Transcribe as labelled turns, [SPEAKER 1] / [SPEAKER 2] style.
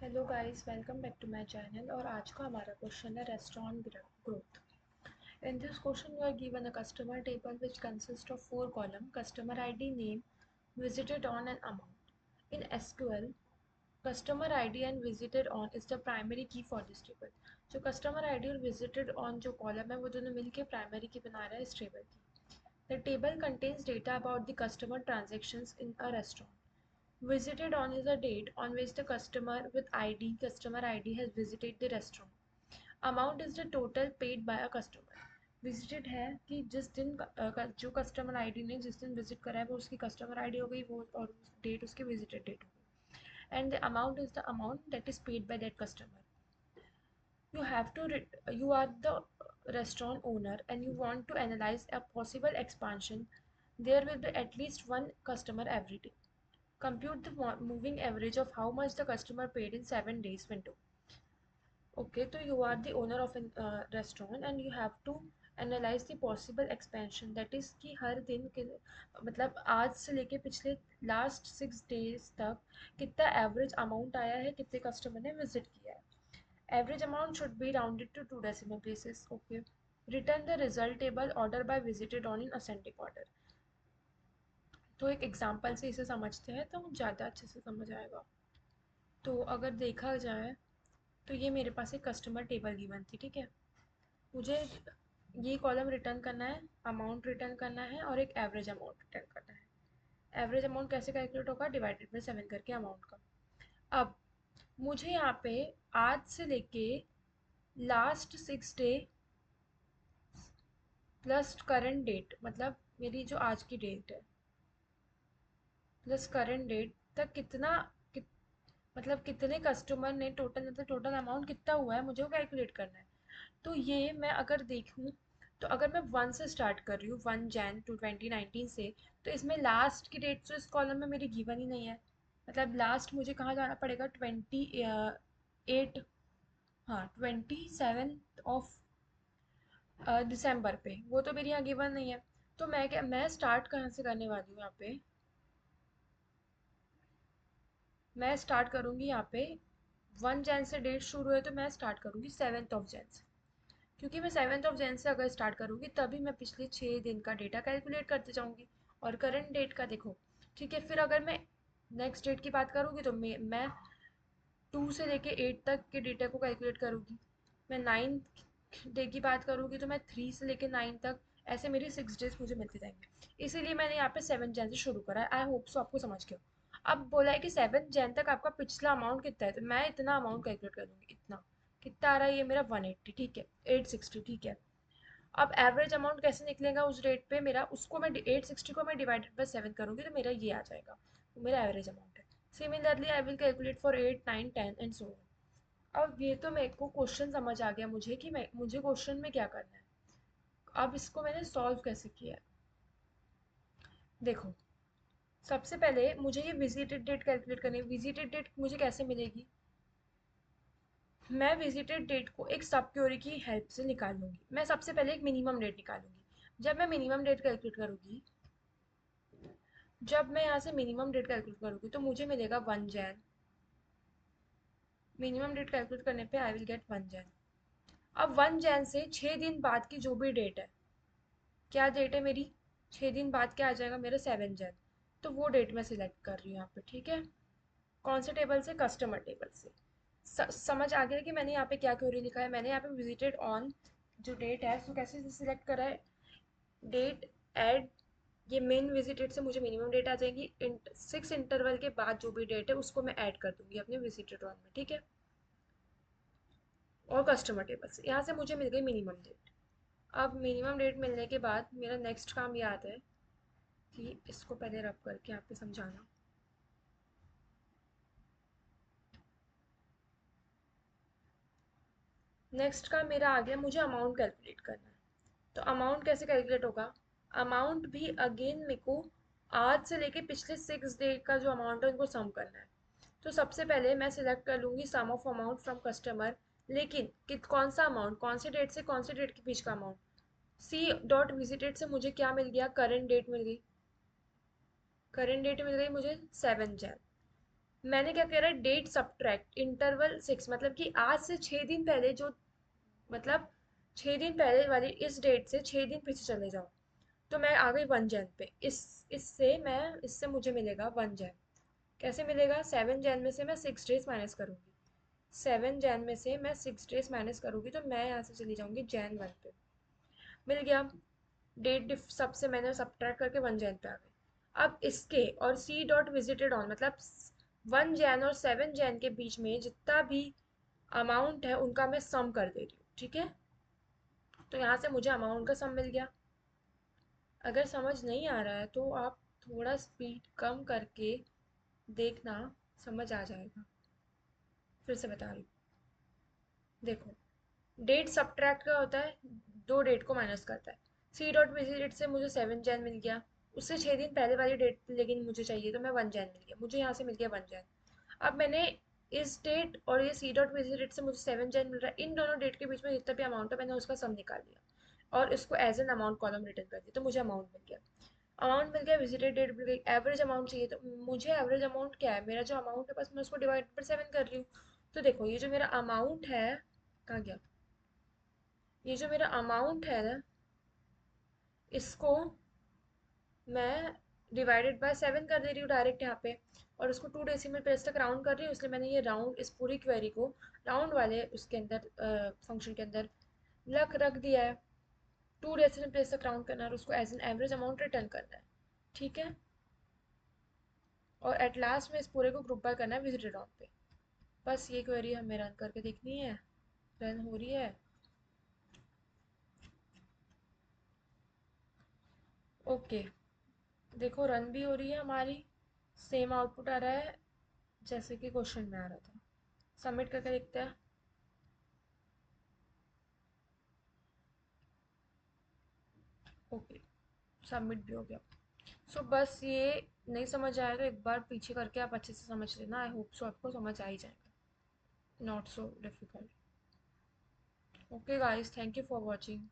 [SPEAKER 1] Hello guys, welcome back to my channel. और आज का हमारा क्वेश्चन है restaurant growth. In this question you are given a customer table which consist of 4 column: customer ID, name, visited on and amount. In SQL, customer ID and visited on is the primary key for this table. जो customer ID और visited on जो column है वो दोनों मिलके primary की बना रहा है इस टेबल की। The table contains data about the customer transactions in a restaurant. Visited on is a date on which the customer ID has visited the restaurant. Amount is the total paid by a customer. Visited है कि जिस दिन जो customer ID ने जिस दिन visit करा है वो उसकी कस्टमर आईडी हो गई, वो और डेट उसकी विजिटेड डेट हो गई. And the amount is the amount that is paid by that customer. You are the restaurant owner and you want to analyze a possible expansion. There will be at least one customer every day. Compute the moving average of how much the customer paid in 7 days window. Okay, so you are the owner of a restaurant and you have to analyze the possible expansion. That is कि हर दिन के मतलब आज से लेके पिछले last 6 days तक कितना एवरेज अमाउंट आया है, कितने कस्टमर ने विजिट किया है. Average amount should be rounded to 2 decimal places. Okay. Return the result table order by visited on in ascending order. तो एक एग्जांपल से इसे समझते हैं तो ज़्यादा अच्छे से समझ आएगा. तो अगर देखा जाए तो ये मेरे पास एक कस्टमर टेबल गिवन थी, ठीक है. मुझे ये कॉलम रिटर्न करना है, अमाउंट रिटर्न करना है और एक एवरेज अमाउंट रिटर्न करना है. एवरेज अमाउंट कैसे कैलकुलेट होगा? डिवाइडेड बाई 7 करके अमाउंट का. अब मुझे यहाँ पे आज से लेके last 6 day plus current date, मतलब मेरी जो आज की डेट है प्लस करंट डेट तक कितना मतलब कितने कस्टमर ने टोटल, मतलब टोटल अमाउंट कितना हुआ है मुझे वो कैलकुलेट करना है. तो ये मैं अगर देखूँ तो अगर मैं 1 से स्टार्ट कर रही हूँ, 1 Jan 2019 से, तो इसमें लास्ट की डेट तो इस कॉलम में मेरी गिवन ही नहीं है. मतलब लास्ट मुझे कहाँ जाना पड़ेगा? 28, हाँ 27 ऑफ दिसंबर पे. वो तो मेरी यहाँ गिवन नहीं है. तो मैं स्टार्ट कहाँ से करने वाली हूँ यहाँ पे? मैं स्टार्ट करूँगी यहाँ पे 1 Jan से डेट शुरू है तो मैं स्टार्ट करूँगी 7 Jan से. क्योंकि मैं 7 Jan से अगर स्टार्ट करूँगी तभी मैं पिछले 6 दिन का डेटा कैलकुलेट करते जाऊँगी और करंट डेट का देखो. ठीक है, फिर अगर मैं नेक्स्ट डेट की बात करूँगी तो मैं 2 से लेके 8 तक के डेटा को कैलकुलेट करूँगी. मैं 9th डे की बात करूँगी तो मैं 3 से लेके 9 तक, ऐसे मेरे 6 डेज मुझे मिलते जाएंगे. इसीलिए मैंने यहाँ पे 7 Jan से शुरू करा है. आई होप सो आपको समझ गया. अब बोला है कि 7 Jan तक आपका पिछला अमाउंट कितना है, तो मैं इतना अमाउंट कैलकुलेट कर दूंगी. इतना कितना आ रहा है? ये मेरा 180, ठीक है, 860, ठीक है. अब एवरेज अमाउंट कैसे निकलेगा उस रेट पे मेरा? उसको मैं 860 को मैं डिवाइडेड बाय 7 करूँगी तो मेरा ये आ जाएगा. तो मेरा एवरेज अमाउंट है. Similarly I will calculate for 8, 9, 10 and so on. अब ये तो मेरे को क्वेश्चन समझ आ गया मुझे कि मुझे क्वेश्चन में क्या करना है. अब इसको मैंने सॉल्व कैसे किया है देखो. सबसे पहले मुझे ये विजिटेड डेट कैलकुलेट करनी है. विजिटेड डेट मुझे कैसे मिलेगी? मैं विजिटेड डेट को एक सब क्वेरी की हेल्प से निकालूंगी. मैं सबसे पहले एक मिनिमम डेट निकालूंगी. जब मैं मिनिमम डेट कैलकुलेट करूंगी जब मैं यहाँ से मिनिमम डेट कैलकुलेट करूंगी तो मुझे मिलेगा 1 Jan. मिनिमम डेट कैलकुलेट करने पे आई विल गेट 1 Jan. अब 1 Jan से 6 दिन बाद की जो भी डेट है, क्या डेट है मेरी? 6 दिन बाद क्या आ जाएगा मेरा? 7 Jan. तो वो डेट मैं सिलेक्ट कर रही हूँ यहाँ पे, ठीक है. कौन से टेबल से? कस्टमर टेबल से. समझ आ गया कि मैंने यहाँ पे क्या क्वेरी लिखा है? मैंने यहाँ पे विजिटेड ऑन जो डेट है उसको कैसे सिलेक्ट करा है? डेट एड, ये मेन विजिटेड से मुझे मिनिमम डेट आ जाएगी. 6 इंटरवल के बाद जो भी डेट है उसको मैं ऐड कर दूंगी अपने विजिटेड ऑन में, ठीक है. और कस्टमर टेबल से यहाँ से मुझे मिल गई मिनिमम डेट. अब मिनिमम डेट मिलने के बाद मेरा नेक्स्ट काम ये आता है कि इसको पहले रब करके आप पे समझाना. नेक्स्ट काम मेरा आ गया, मुझे अमाउंट कैलकुलेट करना है. तो अमाउंट कैसे कैलकुलेट होगा? अमाउंट भी अगेन मेरे को आज से लेके पिछले 6 डे का जो अमाउंट है उनको सम करना है. तो सबसे पहले मैं सिलेक्ट कर लूँगी सम ऑफ अमाउंट फ्रॉम कस्टमर. लेकिन कौन सा अमाउंट, कौन से डेट से कौन से डेट के बीच का अमाउंट? सी डॉट विजिटेड से मुझे क्या मिल गया? करंट डेट मिल गई. करंट डेट मिल गई मुझे 7 Jan. मैंने क्या करा, डेट सब्ट्रैक्ट इंटरवल 6, मतलब कि आज से 6 दिन पहले जो, मतलब 6 दिन पहले वाली इस डेट से 6 दिन पीछे चले जाओ। तो मैं आ गई 1 जैन पे। इससे मुझे मिलेगा 1 जैन। कैसे मिलेगा? 7 जैन में से मैं 6 डेज माइनस करूंगी। 7 जैन में से मैं 6 डेज माइनस करूंगी तो मैं यहाँ से चली जाऊंगी Jan 1 पे। मिल गया। डेट सबसे मैंने सब्ट्रैक्ट करके 1 जैन पे आ गई। अब इसके और सी डॉट विजिटेड ऑन, मतलब 1 जैन और 7 जैन के बीच में जितना भी अमाउंट है उनका मैं सम कर दे रही हूँ, ठीक है। तो यहाँ से मुझे अमाउंट का सम मिल गया। अगर समझ नहीं आ रहा है तो आप थोड़ा स्पीड कम करके देखना, समझ आ जाएगा। फिर से बता रही हूँ। देखो, डेट सब्ट्रैक्ट का होता है, दो डेट को माइनस करता है। सी डॉट बीसी डेट से मुझे 7 जैन मिल गया। उससे 6 दिन पहले वाली डेट लेकिन मुझे चाहिए, तो मैं 1 जैन मिल गया, मुझे यहाँ से मिल गया 1 जैन। अब मैंने इस डेट और ये सी डॉट बीसी डेट से मुझे 7 जैन मिल रहा है, इन दोनों डेट के बीच में जितना भी अमाउंट है मैंने उसका सम निकाल लिया और इसको as an amount column return कर दिया, तो मुझे अमाउंट मिल गया। अमाउंट मिल गया, विजिटेड डेट मिल गई, एवरेज अमाउंट चाहिए, तो मुझे एवरेज अमाउंट क्या है, मेरा जो अमाउंट है बस मैं उसको डिवाइड पर 7 कर रही हूँ। तो देखो ये जो मेरा अमाउंट है, कहाँ गया, ये जो मेरा अमाउंट है ना, इसको मैं डिवाइडेड बाय 7 कर दे रही हूँ डायरेक्ट यहाँ पे। और उसको 2 डेसिमल प्लेस तक राउंड कर रही हूँ, इसलिए मैंने ये राउंड, इस पूरी क्वेरी को राउंड वाले उसके अंदर, फंक्शन के अंदर रख दिया है। 2 डेसिमल प्लेस तक राउंड करना है और उसको as an average amount return करना है, ठीक है। और एट लास्ट में इस पूरे को ग्रुप बाय करना है विजिटेड ऑन पे। बस ये क्वेरी हमें रन करके देखनी है। रन हो रही है। ओके, देखो रन भी हो रही है हमारी, सेम आउटपुट आ रहा है जैसे कि क्वेश्चन में आ रहा था। सबमिट करके देखते हैं। ओके, सबमिट भी हो गया। सो बस ये नहीं समझ आया तो एक बार पीछे करके आप अच्छे से समझ लेना। आई होप सो आपको समझ आ ही जाएगा। Not so difficult. Okay guys, thank you for watching.